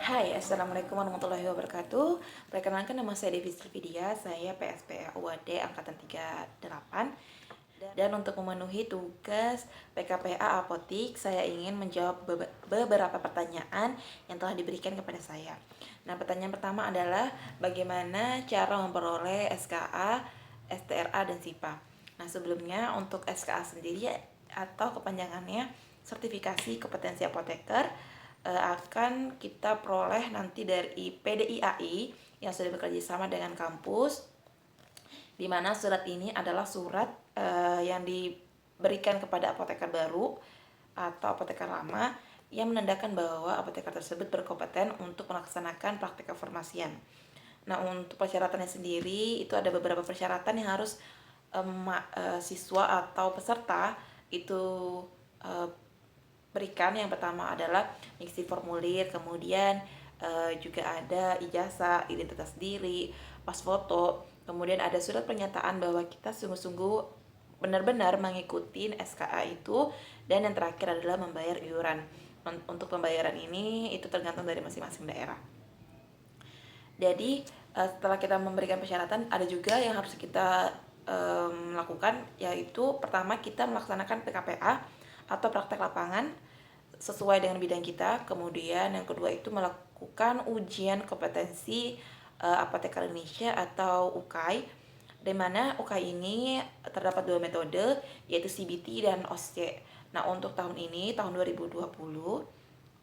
Hai, Assalamualaikum warahmatullahi wabarakatuh. Perkenalkan, nama saya Devi Sylvidia, saya PSPA UAD Angkatan 38. Dan untuk memenuhi tugas PKPA Apotik, saya ingin menjawab beberapa pertanyaan yang telah diberikan kepada saya. Nah, pertanyaan pertama adalah bagaimana cara memperoleh SKA, STRA, dan SIPA. Nah, sebelumnya untuk SKA sendiri atau kepanjangannya sertifikasi kompetensi apoteker akan kita peroleh nanti dari PDIAI yang sudah bekerja sama dengan kampus, di mana surat ini adalah surat yang diberikan kepada apoteker baru atau apoteker lama yang menandakan bahwa apoteker tersebut berkompeten untuk melaksanakan praktek kefarmasian. Nah, untuk persyaratannya sendiri itu ada beberapa persyaratan yang harus siswa atau peserta itu berikan. Yang pertama adalah mengisi formulir, kemudian juga ada ijazah, identitas diri, pas foto, kemudian ada surat pernyataan bahwa kita sungguh-sungguh benar-benar mengikuti SKA itu, dan yang terakhir adalah membayar iuran. Untuk pembayaran ini itu tergantung dari masing-masing daerah. Jadi setelah kita memberikan persyaratan, ada juga yang harus kita lakukan, yaitu pertama kita melaksanakan PKPA atau praktek lapangan sesuai dengan bidang kita. Kemudian yang kedua itu melakukan ujian kompetensi apoteker Indonesia atau UKAI, di mana UKAI ini terdapat dua metode, yaitu CBT dan OSCE. Nah, untuk tahun ini, tahun 2020,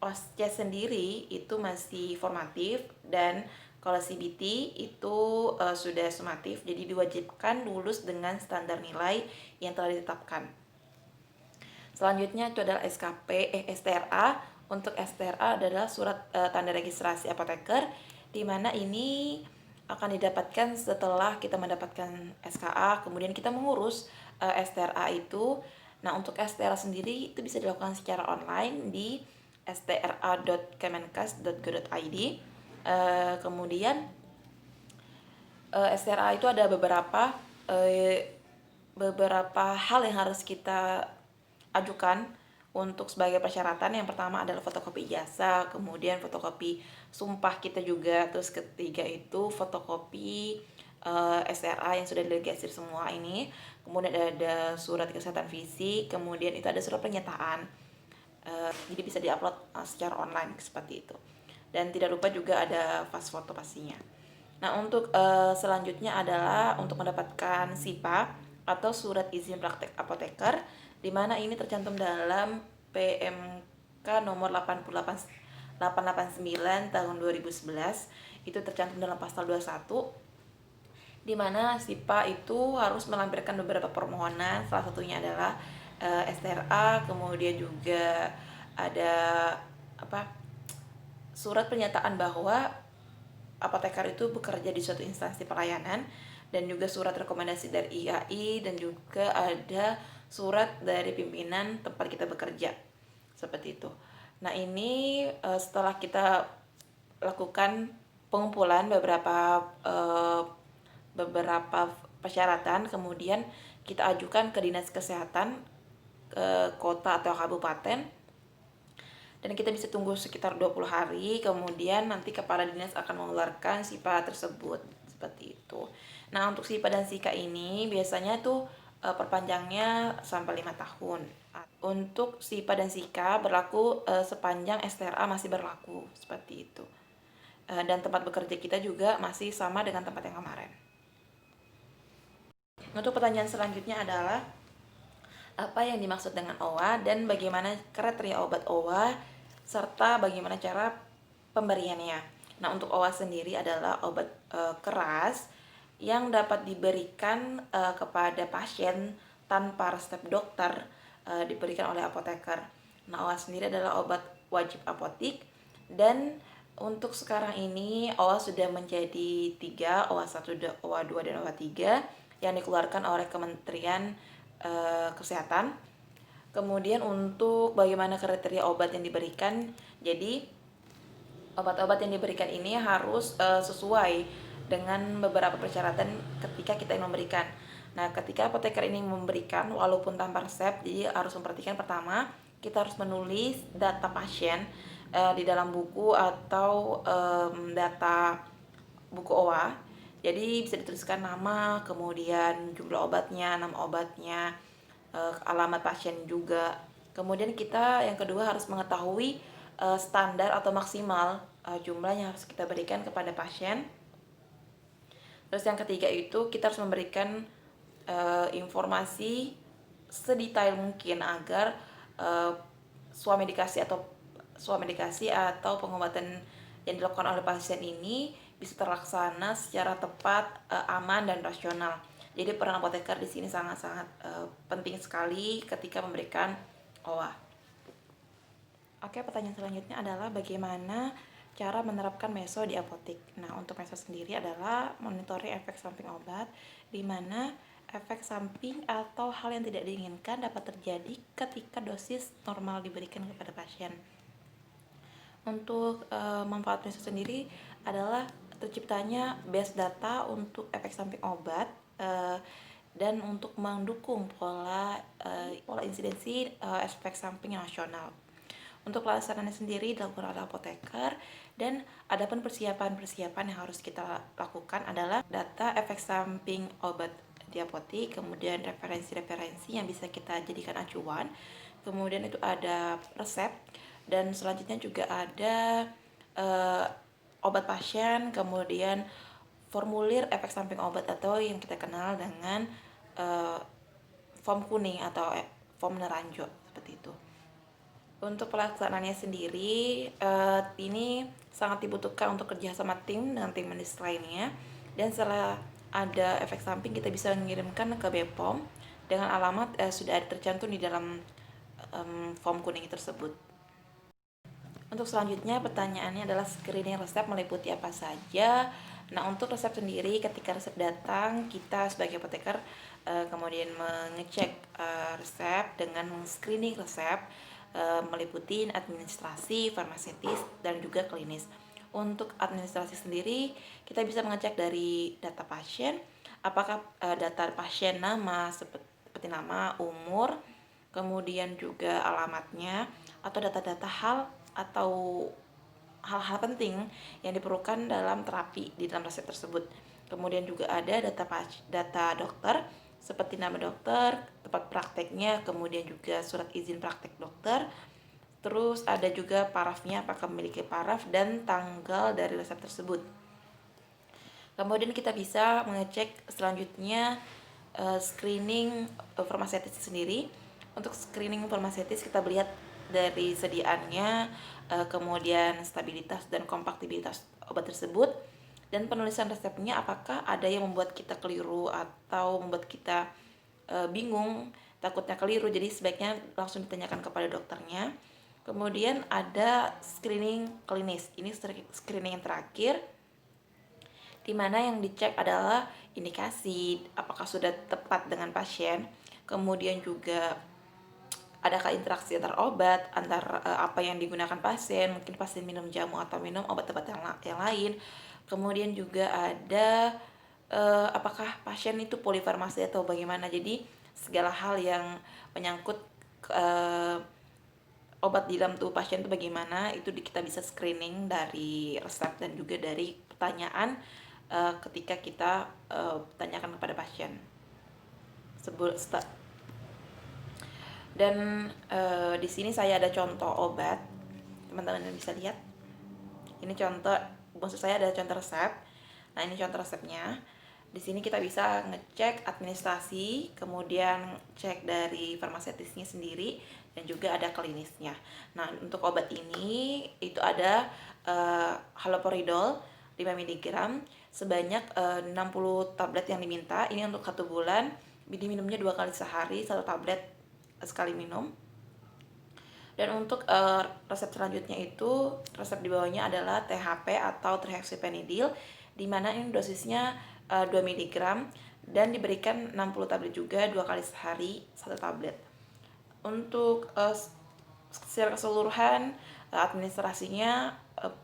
OSCE sendiri itu masih formatif, dan kalau CBT itu sudah sumatif, jadi diwajibkan lulus dengan standar nilai yang telah ditetapkan. Selanjutnya itu adalah STRA. Untuk STRA adalah surat tanda registrasi apoteker, di mana ini akan didapatkan setelah kita mendapatkan SKA, kemudian kita mengurus STRA itu. Nah, untuk STRA sendiri itu bisa dilakukan secara online di stra.kemenkes.go.id. Kemudian STRA itu ada beberapa hal yang harus kita ajukan untuk sebagai persyaratan. Yang pertama adalah fotokopi ijazah, kemudian fotokopi sumpah kita juga, terus ketiga itu fotokopi SRA yang sudah dilegalisir semua ini, kemudian ada surat kesehatan fisik, kemudian itu ada surat pernyataan. Jadi bisa diupload secara online seperti itu. Dan tidak lupa juga ada pas foto pastinya. Nah, untuk selanjutnya adalah untuk mendapatkan SIPA atau surat izin praktek apoteker, di mana ini tercantum dalam PMK nomor 889 tahun 2011. Itu tercantum dalam pasal 21, di mana SIPA itu harus melampirkan beberapa permohonan. Salah satunya adalah STRA, kemudian juga ada surat pernyataan bahwa apoteker itu bekerja di suatu instansi pelayanan, dan juga surat rekomendasi dari IAI, dan juga ada surat dari pimpinan tempat kita bekerja, seperti itu. Nah, ini setelah kita lakukan pengumpulan beberapa persyaratan, kemudian kita ajukan ke dinas kesehatan kota atau kabupaten, dan kita bisa tunggu sekitar 20 hari, kemudian nanti kepala dinas akan mengeluarkan SIPA tersebut, seperti itu. Nah, untuk SIPA dan SIKA ini biasanya tuh perpanjangnya sampai 5 tahun. Untuk SIPA dan SIKA berlaku sepanjang STRA masih berlaku, seperti itu. Dan tempat bekerja kita juga masih sama dengan tempat yang kemarin. Untuk pertanyaan selanjutnya adalah apa yang dimaksud dengan OA dan bagaimana kriteria obat OA serta bagaimana cara pemberiannya. Nah, untuk OA sendiri adalah obat keras yang dapat diberikan kepada pasien tanpa resep dokter, diberikan oleh apoteker. Nah, OA sendiri adalah obat wajib apotik, dan untuk sekarang ini OA sudah menjadi 3, OA 1, OA 2, dan OA 3 yang dikeluarkan oleh Kementerian Kesehatan. Kemudian untuk bagaimana kriteria obat yang diberikan, jadi obat-obat yang diberikan ini harus sesuai dengan beberapa persyaratan ketika kita yang memberikan. Nah, ketika apoteker ini memberikan walaupun tanpa resep, jadi harus memperhatikan pertama, kita harus menulis data pasien di dalam buku atau data buku OA. Jadi bisa dituliskan nama, kemudian jumlah obatnya, nama obatnya, alamat pasien juga. Kemudian kita yang kedua harus mengetahui standar atau maksimal jumlah yang harus kita berikan kepada pasien. Terus yang ketiga itu kita harus memberikan informasi sedetail mungkin agar swamedikasi atau pengobatan yang dilakukan oleh pasien ini bisa terlaksana secara tepat, aman dan rasional. Jadi peran apoteker di sini sangat-sangat penting sekali ketika memberikan OA. Oke, pertanyaan selanjutnya adalah bagaimana cara menerapkan meso di apotek. Nah, untuk meso sendiri adalah monitoring efek samping obat, di mana efek samping atau hal yang tidak diinginkan dapat terjadi ketika dosis normal diberikan kepada pasien. Untuk manfaat meso sendiri adalah terciptanya base data untuk efek samping obat dan untuk mendukung pola insidensi efek samping nasional. Untuk pelaksanaannya sendiri dilakukan oleh apoteker, dan adapun persiapan yang harus kita lakukan adalah data efek samping obat di apotek, kemudian referensi-referensi yang bisa kita jadikan acuan, kemudian itu ada resep, dan selanjutnya juga ada obat pasien, kemudian formulir efek samping obat atau yang kita kenal dengan form kuning atau form neranjo seperti itu. Untuk pelaksanaannya sendiri, ini sangat dibutuhkan untuk kerja sama tim dengan tim medis lainnya. Dan setelah ada efek samping, kita bisa mengirimkan ke BPOM dengan alamat sudah ada tercantum di dalam form kuning tersebut. Untuk selanjutnya, pertanyaannya adalah screening resep meliputi apa saja. Nah, untuk resep sendiri, ketika resep datang, kita sebagai apoteker kemudian mengecek resep dengan screening resep, meliputi administrasi, farmaseutis, dan juga klinis. Untuk administrasi sendiri, kita bisa mengecek dari data pasien, apakah data pasien nama seperti nama, umur, kemudian juga alamatnya, atau data-data hal atau hal-hal penting yang diperlukan dalam terapi di dalam resep tersebut. Kemudian juga ada data dokter seperti nama dokter, tempat prakteknya, kemudian juga surat izin praktek dokter. Terus ada juga parafnya, apakah memiliki paraf, dan tanggal dari resep tersebut. Kemudian kita bisa mengecek selanjutnya screening farmaseutis sendiri. Untuk screening farmaseutis kita lihat dari sediaannya, kemudian stabilitas dan kompatibilitas obat tersebut, dan penulisan resepnya apakah ada yang membuat kita keliru atau membuat kita bingung, takutnya keliru, jadi sebaiknya langsung ditanyakan kepada dokternya. Kemudian ada screening klinis, ini screening yang terakhir, dimana yang dicek adalah indikasi apakah sudah tepat dengan pasien, kemudian juga adakah interaksi antar obat, antar apa yang digunakan pasien, mungkin pasien minum jamu atau minum obat-obat yang lain. Kemudian juga ada apakah pasien itu polifarmasi atau bagaimana. Jadi segala hal yang menyangkut obat di dalam tubuh pasien itu bagaimana, itu kita bisa screening dari resep dan juga dari pertanyaan ketika kita tanyakan kepada pasien. Dan di sini saya ada contoh obat, teman-teman bisa lihat. Ini contoh, maksud saya ada contoh resep. Nah, ini contoh resepnya. Di sini kita bisa ngecek administrasi, kemudian cek dari farmaseutisnya sendiri, dan juga ada klinisnya. Nah, untuk obat ini itu ada haloperidol 5 mg sebanyak 60 tablet yang diminta. Ini untuk 1 bulan, diminumnya 2 kali sehari, 1 tablet sekali minum. Dan untuk resep selanjutnya itu, resep di bawahnya adalah THP atau trihexyphenidyl, di mana ini dosisnya 2 mg dan diberikan 60 tablet juga, 2 kali sehari 1 tablet. Untuk secara keseluruhan administrasinya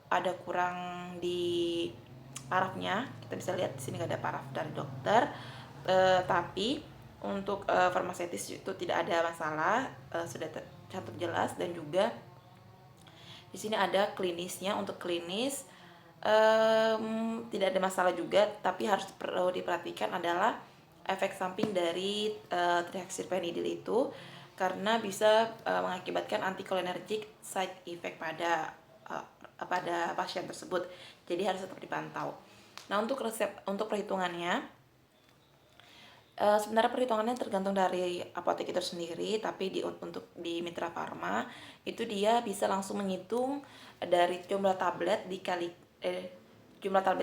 ada kurang di parafnya, kita bisa lihat di sini nggak ada paraf dari dokter, tapi untuk farmaseutis itu tidak ada masalah, sudah tercantum jelas, dan juga di Di sini ada klinisnya. Untuk klinis tidak ada masalah juga, tapi harus perlu diperhatikan adalah efek samping dari trihexyphenidyl itu, karena bisa mengakibatkan anticholinergic side effect pada pasien tersebut. Jadi harus tetap dipantau. Nah, untuk perhitungannya, sebenarnya perhitungannya tergantung dari apotek itu sendiri, tapi untuk di Mitra Farma itu dia bisa langsung menghitung dari jumlah tablet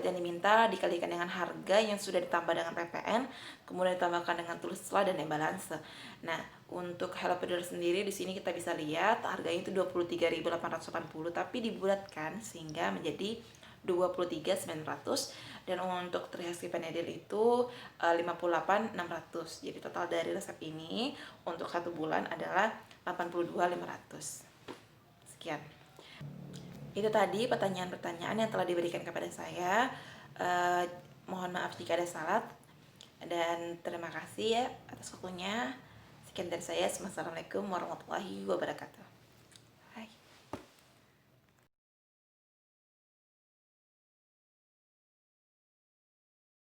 yang diminta dikalikan dengan harga yang sudah ditambah dengan PPN, kemudian ditambahkan dengan tulis setelah dan imbalanse. Nah, untuk Haloperidol sendiri di sini kita bisa lihat harganya itu 23.880, tapi dibulatkan sehingga menjadi 23.900, dan untuk trihexyphenidyl itu 58.600. Jadi total dari resep ini untuk 1 bulan adalah 82.500. Sekian. Itu tadi pertanyaan-pertanyaan yang telah diberikan kepada saya. Mohon maaf jika ada salah, dan terima kasih ya atas waktunya. Sekian dari saya. Wassalamualaikum warahmatullahi wabarakatuh.